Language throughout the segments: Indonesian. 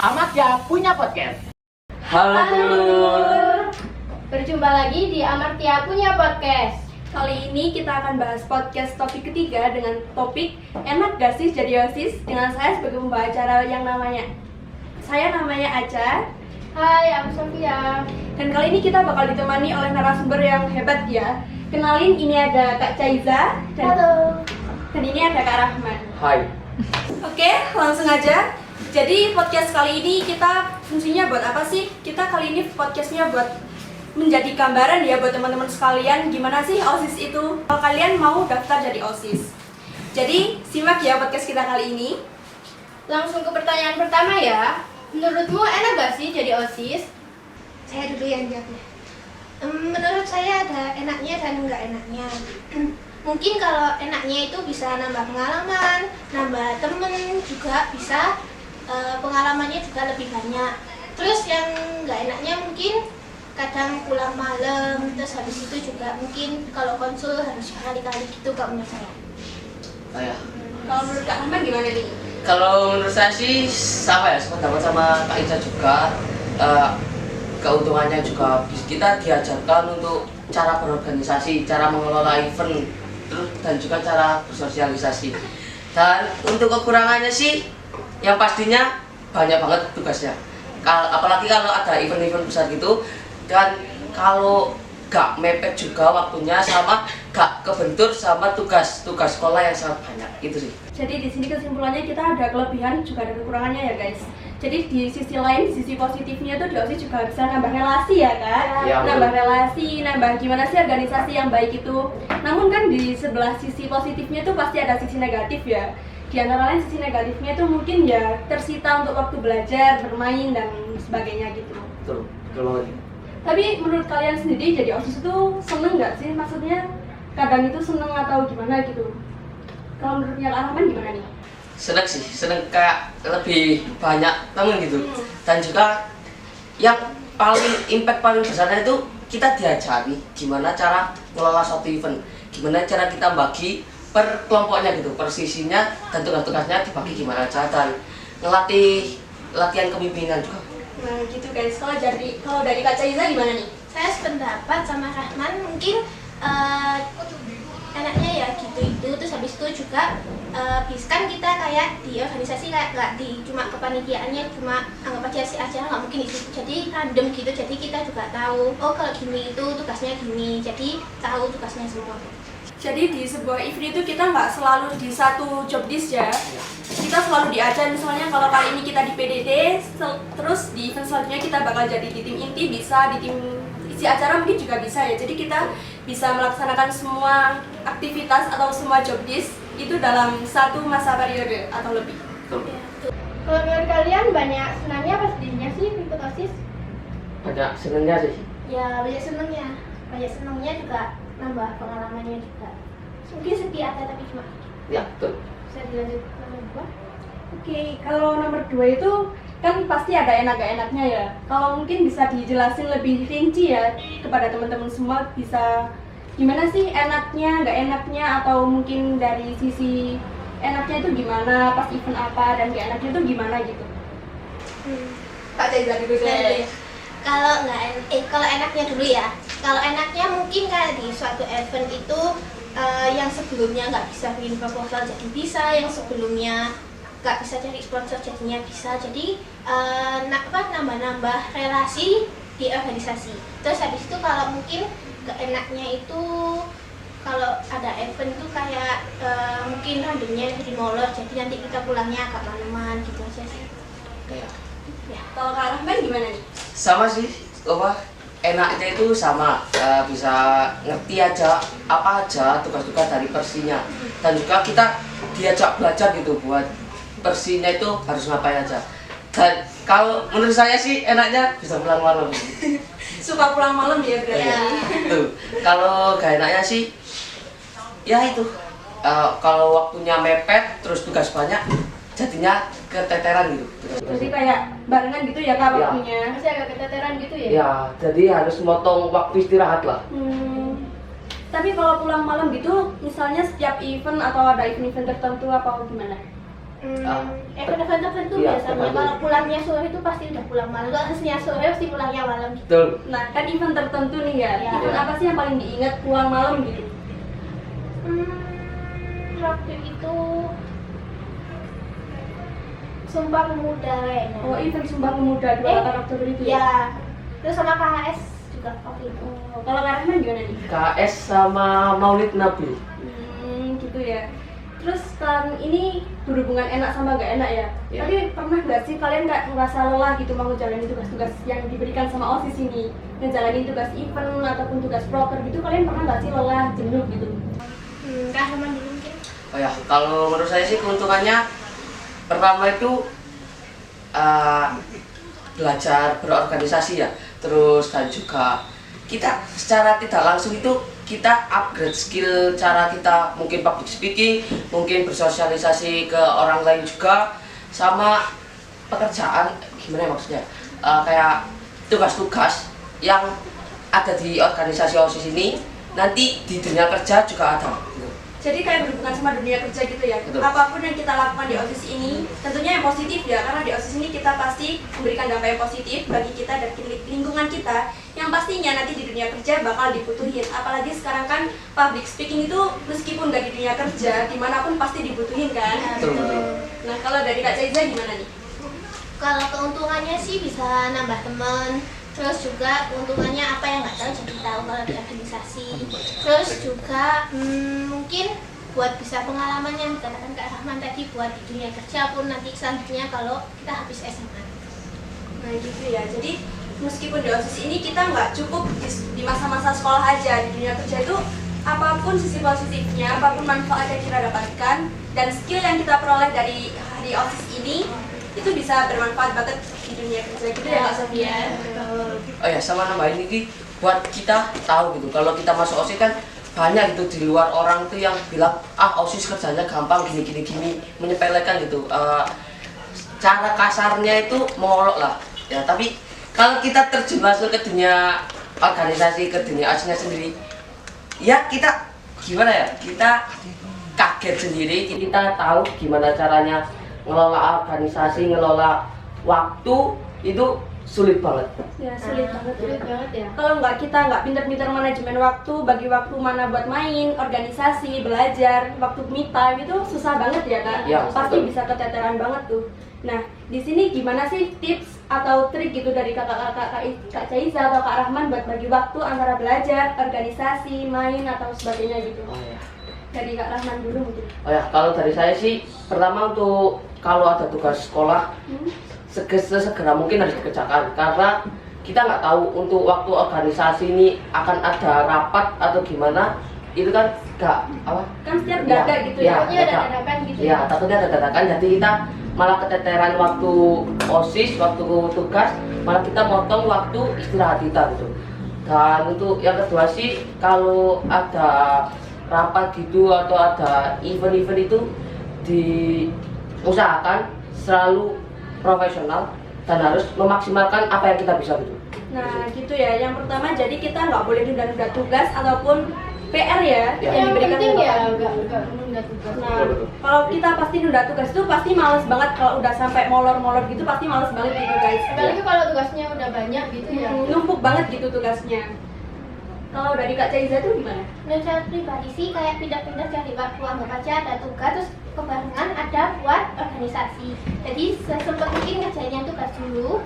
Amartya punya podcast. Halo Telur. Berjumpa lagi di Amartya punya podcast. Kali ini kita akan bahas podcast topik ketiga dengan topik enak gak sih jadi OSIS, dengan saya sebagai pembawa acara yang namanya Aca. Hai, aku Sofia. Dan kali ini kita bakal ditemani oleh narasumber yang hebat ya. Kenalin, ini ada Kak Caiza dan ini ada Kak Rahman. Hai. Oke, langsung aja. Jadi podcast kali ini kita fungsinya buat apa sih? Kita kali ini podcastnya buat menjadi gambaran ya buat teman-teman sekalian gimana sih OSIS itu kalau kalian mau daftar jadi OSIS. Jadi simak ya podcast kita kali ini. Langsung ke pertanyaan pertama ya. Menurutmu enak gak sih jadi OSIS? Saya dulu yang jawabnya. Menurut saya ada enaknya dan enggak enaknya. Mungkin kalau enaknya itu bisa nambah pengalaman, nambah temen juga bisa, pengalamannya juga lebih banyak. Terus yang enggak enaknya mungkin kadang pulang malam, terus habis itu juga mungkin kalau konsul harus berkali-kali gitu kalau menurut saya. Kalau menurut Kak Rahman gimana nih? Kalau menurut saya sih sama ya, sependapat sama Kak Ica juga. Keuntungannya juga kita diajarkan untuk cara berorganisasi, cara mengelola event, dan juga cara bersosialisasi. Dan untuk kekurangannya sih, yang pastinya banyak banget tugasnya. Apalagi kalau ada event-event besar gitu, dan kalau gak mepet juga waktunya sama gak kebentur sama tugas sekolah yang sangat banyak itu sih. Jadi di sini kesimpulannya kita ada kelebihan juga ada kekurangannya ya guys. Jadi di sisi lain, sisi positifnya tuh di OSIS juga bisa nambah relasi ya Kak. Ya, nambah relasi, nambah gimana sih organisasi yang baik itu. Namun kan di sebelah sisi positifnya tuh pasti ada sisi negatif ya. Di antara lain sisi negatifnya itu mungkin ya tersita untuk waktu belajar, bermain dan sebagainya gitu. Betul, betul. Tapi menurut kalian sendiri jadi OSIS itu seneng nggak sih? Maksudnya kadang itu seneng atau gimana gitu? Kalau menurutnya Kak Rahman gimana nih? Seneng sih, seneng kayak lebih banyak temen gitu. Dan juga yang impact paling besarnya itu kita diajari gimana cara ngelola suatu event, gimana cara kita bagi per kelompoknya gitu, per sisinya dan tugas-tugasnya dibagi gimana cara, dan ngelatih latihan kepemimpinan juga. Nah gitu guys, kalau dari Kak Caiza gimana nih? Saya sependapat sama Rahman, mungkin enaknya ya gitu itu. Terus habis itu juga kan kita kayak di organisasi kayak nggak di cuma kepanitiaannya cuma anggap aja si acara nggak mungkin di situ, jadi random gitu. Jadi kita juga tahu oh kalau gini itu tugasnya gini, jadi tahu tugasnya semua. Jadi di sebuah event itu kita nggak selalu di satu job desk ya. Kita selalu diajar, misalnya kalau kali ini kita di PDD, terus di event selanjutnya kita bakal jadi di tim inti, bisa di tim isi acara mungkin juga bisa ya. Jadi kita bisa melaksanakan semua aktivitas atau semua job desk itu dalam satu masa periode atau lebih. Kalau menurut kalian banyak senangnya apa sedihnya sih ikut OSIS? Banyak senengnya sih. Ya banyak senangnya juga nambah pengalamannya juga. Mungkin sedih ada tapi cuma Ya, betul. bisa dilanjut nomor 2. Oke, kalau nomor 2 itu kan pasti ada enak gak enaknya ya. Kalau mungkin bisa dijelasin lebih rinci ya kepada teman-teman semua, bisa gimana sih enaknya, gak enaknya, atau mungkin dari sisi enaknya itu gimana, pas event apa, dan gak enaknya itu gimana gitu. Kak Caiza dulu deh. Kalau enaknya dulu ya. Kalau enaknya mungkin kayak di suatu event itu yang sebelumnya nggak bisa bikin proposal jadi bisa, yang sebelumnya nggak bisa cari sponsor jadinya bisa. Jadi nambah-nambah relasi di organisasi. Terus habis itu kalau mungkin nggak enaknya itu kalau ada event itu kayak mungkin randomnya jadi molor, jadi nanti kita pulangnya agak malaman gitu aja sih. Kayak Ya. Kalau Kak Rahman gimana nih? sama sih, enaknya itu sama, bisa ngerti aja apa aja tugas-tugas dari persinya, dan juga kita diajak belajar gitu buat persinya itu harus ngapain aja. Dan kalau menurut saya sih enaknya bisa pulang malam. Suka pulang malam ya berarti? Ya, tuh. Kalau gak enaknya sih ya itu, kalau waktunya mepet terus tugas banyak jadinya keteteran gitu. Jadi kayak barengan gitu ya Kak Ya. waktunya? Masih agak keteteran gitu ya? Ya, jadi harus motong waktu istirahat lah. Tapi kalau pulang malam gitu, misalnya setiap event atau ada event-event tertentu apa gimana? Event-event tertentu Iya, biasanya tertentu. kalau pulangnya sore itu pasti udah pulang malam. Kalau harusnya sore pasti pulangnya malam. Betul. Nah, kan event tertentu nih ya. Iya. Event apa sih yang paling diingat pulang malam gitu? Waktu itu Sumpah Pemuda kayaknya. Oh, event Sumpah Pemuda 28 Oktober itu ya? Ya. Terus sama KHS juga waktu itu. Oh, kalau Kak Rahman gimana nih? KS sama Maulid Nabi. Gitu ya. Terus kan ini berhubungan enak sama gak enak ya? Iya. Tapi pernah gak sih kalian gak ngerasa lelah gitu mau ngejalanin tugas-tugas yang diberikan sama OSIS ini? Ngejalanin tugas event ataupun tugas proker gitu, kalian pernah gak sih lelah, jenuh gitu? Kak Herman dulu mungkin. Oh ya, kalau menurut saya sih keuntungannya pertama itu belajar berorganisasi ya, terus dan juga kita secara tidak langsung itu kita upgrade skill cara kita mungkin public speaking, mungkin bersosialisasi ke orang lain juga, sama pekerjaan gimana ya maksudnya, kayak tugas-tugas yang ada di organisasi OSIS ini nanti di dunia kerja juga ada gitu. Jadi kayak berhubungan sama dunia kerja gitu ya. Betul. Apapun yang kita lakukan di OSIS ini, tentunya yang positif ya, karena di OSIS ini kita pasti memberikan dampak yang positif bagi kita dan lingkungan kita, yang pastinya nanti di dunia kerja bakal dibutuhin. Apalagi sekarang kan public speaking itu meskipun gak di dunia kerja, dimanapun pasti dibutuhin kan. Betul, betul. Nah, kalau dari Kak Caiza gimana nih? Kalau keuntungannya sih bisa nambah teman, terus juga keuntungannya apa yang nggak tahu jadi tahu kalau di organisasi. Terus juga mungkin buat bisa pengalaman yang dikatakan Kak Rahman tadi buat di dunia kerja pun nanti selanjutnya kalau kita habis SMA. Nah gitu ya, jadi meskipun di OSIS ini kita nggak cukup di masa-masa sekolah aja, di dunia kerja itu apapun sisi positifnya, apapun manfaat yang kita dapatkan dan skill yang kita peroleh dari hari OSIS ini itu bisa bermanfaat banget di dunia kerja gitu ya Kak Sofia. Oh ya, sama nambahin ini buat kita tahu gitu, kalau kita masuk OSIS kan banyak gitu di luar orang tuh yang bilang OSIS kerjanya gampang gini, menyepelekan gitu. Cara kasarnya itu mengolok lah ya, tapi kalau kita terjun masuk ke dunia organisasi, ke dunia OSISnya sendiri ya kita gimana ya, kita kaget sendiri, kita tahu gimana caranya ngelola organisasi, ngelola waktu itu sulit banget. Ya sulit banget. Sulit banget ya. Kalau kita nggak pintar-pintar manajemen waktu, bagi waktu mana buat main, organisasi, belajar, waktu me time itu susah banget ya Kak. Ya, Pasti betul. bisa keteteran banget tuh. Nah, di sini gimana sih tips atau trik gitu dari kakak-kakak Kak Caiza atau Kak Rahman buat bagi waktu antara belajar, organisasi, main atau sebagainya gitu? Oh ya. Dari Kak Rahman dulu mungkin. Oh ya, kalau dari saya sih pertama untuk kalau ada tugas sekolah segera mungkin harus dikerjakan, karena kita nggak tahu untuk waktu organisasi ini akan ada rapat atau gimana, itu kan nggak apa Kan setiap dada gitu ya. Takutnya ada dadakan gitu ya, takutnya ada dadakan, jadi kita malah keteteran waktu OSIS, waktu tugas, malah kita motong waktu istirahat kita gitu. Dan untuk yang kedua sih, kalau ada rapat gitu atau ada event-event itu diusahakan selalu profesional dan harus memaksimalkan apa yang kita bisa gitu. Nah gitu ya, yang pertama jadi kita nggak boleh nunda-nunda tugas ataupun PR ya, Ya. yang Yang diberikan penting ke ya Bapak. enggak nunda tugas. Nah, Betul, betul. kalau kita pasti nunda tugas itu pasti males banget kalau udah sampai molor-molor gitu, pasti males banget gitu guys. Apalagi kalau tugasnya udah banyak gitu ya. Numpuk banget gitu tugasnya. Kalau dari Kak Caiza tuh gimana? Menurut saya pribadi sih kayak pindah-pindah cari waktu, anggap aja ada tugas terus kebarengan ada buat organisasi. Jadi sesempet mungkin ngerjain yang tugas dulu,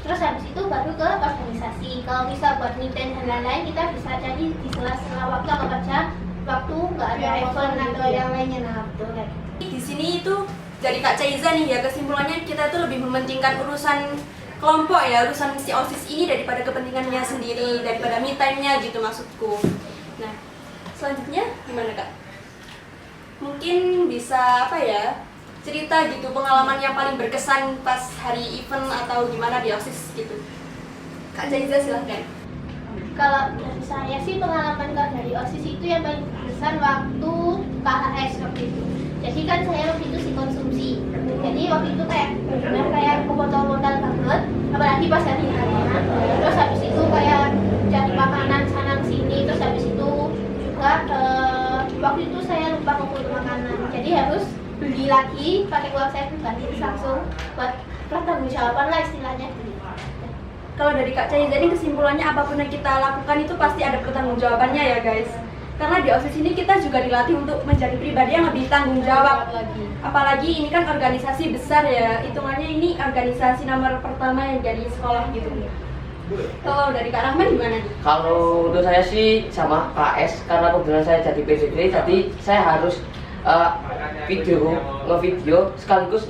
terus habis itu baru ke organisasi. Kalau bisa buat meeting dan lain-lain kita bisa jadi di sela-sela waktu, anggap aja waktu nggak ada Ya, event gitu atau ya. yang lainnya, nah betul kayak gitu. Di sini itu dari Kak Caiza nih ya, kesimpulannya kita tuh lebih mementingkan urusan kelompok ya, urusan si OSIS ini daripada kepentingannya sendiri, daripada me time-nya gitu maksudku. Nah, selanjutnya gimana Kak? Mungkin bisa apa ya, cerita gitu pengalaman yang paling berkesan pas hari event atau gimana di OSIS gitu. Kak Caiza silahkan. Kalau dari saya sih pengalaman kalau dari OSIS itu yang paling berkesan waktu KHS waktu itu. Jadi kan saya waktu itu si konsumsi. Jadi waktu itu kayak benar kayak kepotong-potong banget, apalagi pas hari harinya. Terus habis itu kayak cari makanan sana sini. Terus habis itu juga waktu itu saya lupa ngumpul makanan. Jadi harus beli lagi pakai uang saya pribadi, terus langsung buat pertanggungjawaban lah istilahnya. Kalau dari Kak Cahya, jadi kesimpulannya apapun yang kita lakukan itu pasti ada pertanggungjawabannya ya guys. Karena di OSIS ini kita juga dilatih untuk menjadi pribadi yang lebih tanggung jawab. Apalagi ini kan organisasi besar ya, hitungannya ini organisasi nomor pertama yang dari sekolah gitu. Kalau dari Kak Rahman gimana nih? Kalau untuk saya sih sama KS, karena kebetulan saya jadi PDD, jadi saya harus ngevideo sekaligus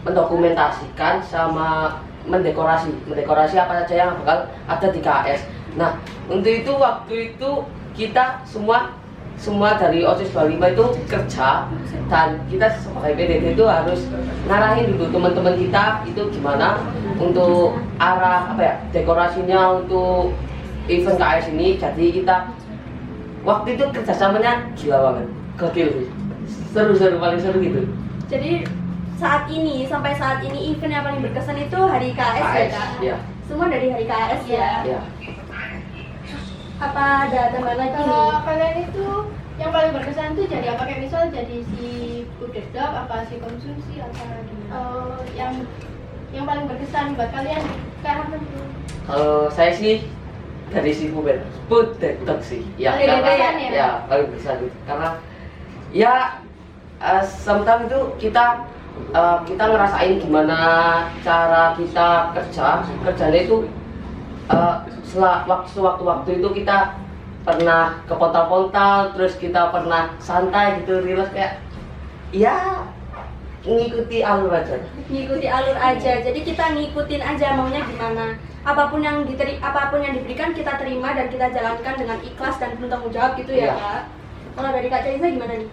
mendokumentasikan sama mendekorasi apa saja yang bakal ada di KS. Nah, untuk itu waktu itu kita semua dari OSIS 25 itu kerja, dan kita sebagai PDD itu harus ngarahin dulu teman-teman kita itu gimana untuk arah dekorasinya untuk event KS ini. Jadi kita waktu itu kerjasamanya gila banget, gokil sih, seru paling seru gitu. Jadi sampai saat ini event yang paling berkesan itu hari KS ya Kak? Iya. Semua dari hari KS ya? Iya. Apa ada tambahan lagi nih? Kalau kalian itu yang paling berkesan tuh jadi apa? Kayak misal jadi si Budedok, apa si konsumsi, apa gimana? Yang paling berkesan buat kalian kayak apa tuh? Kalau saya sih dari si Budedok sih. Ya, Paling karena berkesan ya? ya paling berkesan itu. Karena ya sometimes itu kita ngerasain gimana cara kita kerjanya itu waktu itu kita pernah ke pontal-pontal, terus kita pernah santai gitu, relax kayak ya ngikuti alur aja. Jadi kita ngikutin aja maunya gimana. Apapun yang diberikan kita terima dan kita jalankan dengan ikhlas dan penuh tanggung jawab gitu ya Iya. Kak. Kalau dari Kak Caiza gimana nih?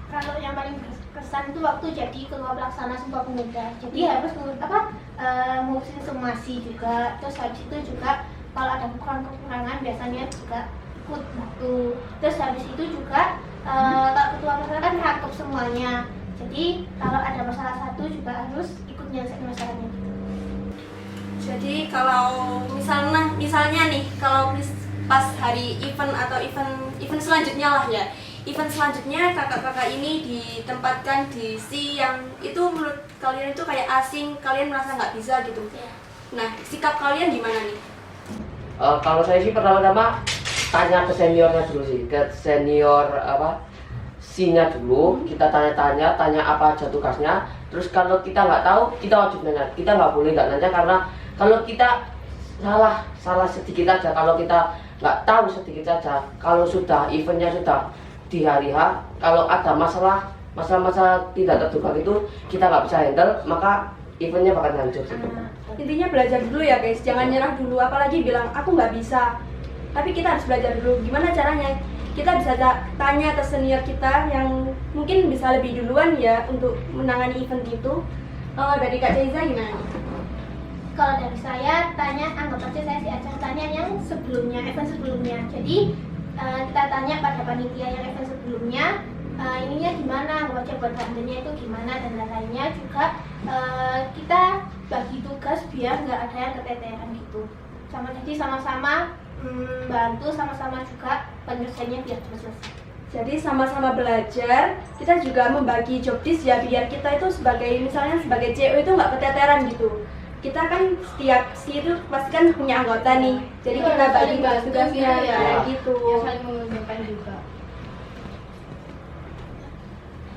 Kalau yang paling berkesan itu waktu jadi ketua pelaksana Sumpah Pemuda. Jadi harus ngurusin somasi juga, terus habis itu juga kalau ada kekurangan biasanya juga ikut bantu. Terus habis itu juga kalau ketua pelaksana kan rangkup semuanya. Jadi kalau ada masalah satu juga harus ikut nyelesain masalahnya gitu. Jadi kalau misalnya nih kalau pas hari event atau event selanjutnya lah ya. Event selanjutnya kakak-kakak ini ditempatkan di yang itu menurut kalian itu kayak asing, kalian merasa nggak bisa gitu. Nah, sikap kalian gimana nih? Kalau saya sih pertama-tama tanya ke seniornya dulu sih, ke senior C-nya dulu. Kita tanya apa aja tugasnya. Terus kalau kita nggak tahu, kita wajib nanya. Kita nggak boleh nggak nanya, karena kalau kita salah sedikit aja, kalau kita nggak tahu sedikit saja, kalau sudah eventnya sudah di hari H, kalau ada masalah tidak terduga itu kita nggak bisa handle, maka eventnya bakal hancur sih. Intinya belajar dulu ya guys, jangan nyerah dulu, apalagi bilang aku nggak bisa. Tapi kita harus belajar dulu, gimana caranya? Kita bisa tanya ke senior kita yang mungkin bisa lebih duluan ya untuk menangani event itu. Kalau dari Kak Caiza gimana? Kalau dari saya anggap aja saya diajak tanya yang event sebelumnya. Jadi kita tanya pada panitia yang event sebelumnya, ininya gimana, wajah buat bantunya itu gimana, dan lain-lainnya juga kita bagi tugas biar nggak ada yang keteteran gitu. Jadi sama-sama bantu, sama-sama juga penyelesaiannya biar cepat selesai. Jadi sama-sama belajar, kita juga membagi job desk ya, biar kita itu sebagai CEO itu nggak keteteran gitu. Kita kan setiap itu pasti kan punya anggota nih, jadi kita bagi tugas-tugasnya ya gitu. Ya saling menguntungkan juga.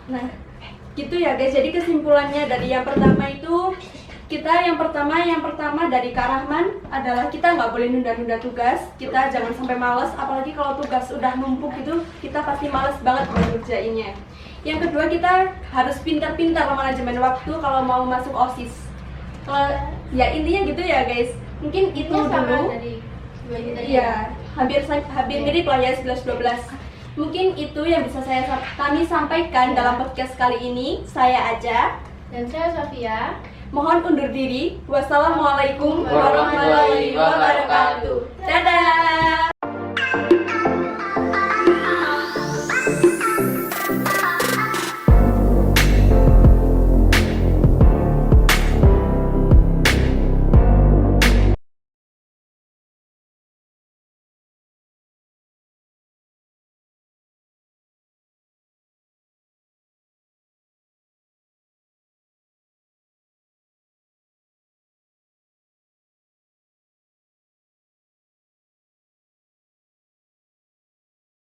Nah, gitu ya guys. Jadi kesimpulannya dari yang pertama itu yang pertama dari Kak Rahman adalah kita nggak boleh nunda-nunda tugas. Kita jangan sampai males, apalagi kalau tugas udah numpuk itu kita pasti males banget mengerjainnya. Yang kedua, kita harus pintar-pintar manajemen waktu kalau mau masuk OSIS. Ya intinya gitu ya guys. Mungkin itu dulu. Iya, hampir mirip lah ya 11-12. Mungkin itu yang bisa kami sampaikan dalam podcast kali ini. Saya Aja Dan saya Sofia. mohon undur diri. Wassalamualaikum warahmatullahi wabarakatuh. Dadah.